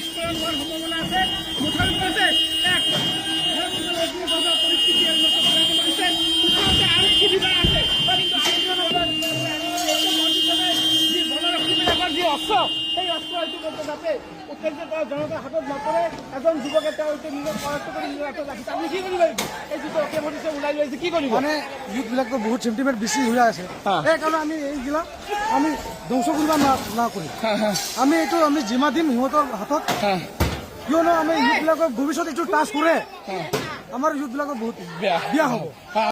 বিস্ফোৰণ হোৱাৰ সম্ভাৱনা আছে। মুঠৰ ওপৰতে এক পৰিস্থিতি আৰক্ষী বিভাগ আছে কিন্তু যি বনৰক্ষীবিলাকৰ যি অস্ত্ৰ সেই অস্ত্ৰ ইতিমধ্যে যাতে উত্তেজিত জনতাৰ হাতত নপৰে। এজন যুৱকে তেওঁ নিজৰ পৰাস্ত কৰি নিজৰ হাতত ৰাখিছে। আপুনি কি কৰিব লাগিব? এই যিটো অকেভৰিছে ওলাই লৈছে কি কৰিব? মানে ইউথবিলাকতো বহুত সেন্টিমেন্ট বেছি হৈ আছে, সেইকাৰণে আমি এইবিলাক আমি ধ্বংস কৰিব নকৰিম। আমি এইটো আমি জিমা দিম সিহঁতৰ হাতত, কিয়নো আমি ইউথবিলাকৰ ভৱিষ্যত এইটো টাচ কৰে আমাৰ ইউথবিলাকৰ বহুত বেয়া হ'ব।